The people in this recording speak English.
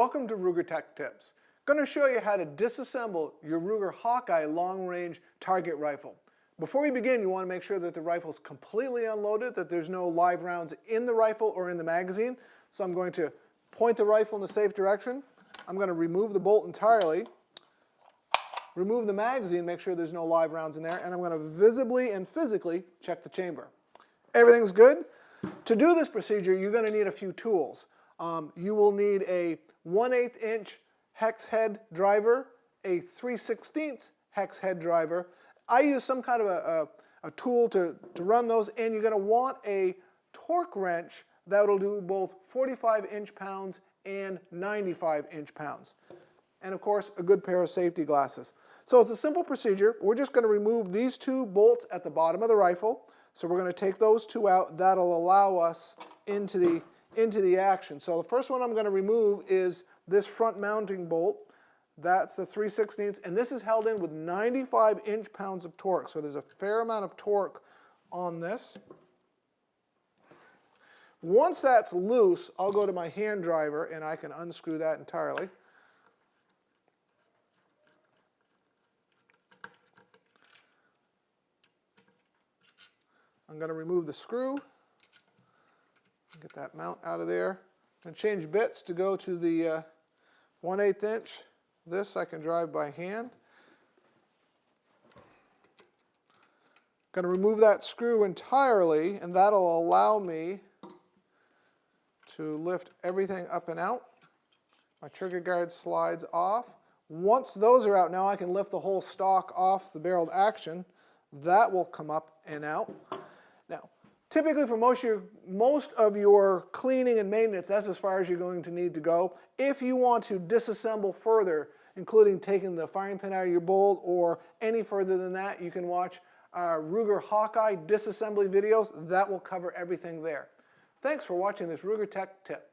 Welcome to Ruger Tech Tips. I'm going to show you how to disassemble your Ruger Hawkeye Long-Range Target rifle. Before we begin, you want to make sure that the rifle is completely unloaded, that there's no live rounds in the rifle or in the magazine. So I'm going to point the rifle in the safe direction. I'm going to remove the bolt entirely, remove the magazine, make sure there's no live rounds in there, and I'm going to visibly and physically check the chamber. Everything's good. To do this procedure, you're going to need a few tools. You will need a 1/8 inch hex head driver, a 3/16 hex head driver. I use some kind of a tool to run those, and you're going to want a torque wrench that will do both 45 inch-pounds and 95 inch-pounds. And of course, a good pair of safety glasses. So it's a simple procedure. We're just going to remove these two bolts at the bottom of the rifle. So we're going to take those two out. That'll allow us into the action. So the first one I'm going to remove is this front mounting bolt. That's the 3/16, and this is held in with 95 inch-pounds of torque. So there's a fair amount of torque on this. Once that's loose, I'll go to my hand driver and I can unscrew that entirely. I'm going to remove the screw, get that mount out of there. I'm going to change bits to go to the 1/8 inch. This I can drive by hand. Going to remove that screw entirely, and that'll allow me to lift everything up and out. My trigger guard slides off. Once those are out, now I can lift the whole stock off the barreled action. That will come up and out. Now, typically for most of your cleaning and maintenance, that's as far as you're going to need to go. If you want to disassemble further, including taking the firing pin out of your bolt or any further than that, you can watch our Ruger Hawkeye disassembly videos. That will cover everything there. Thanks for watching this Ruger Tech Tip.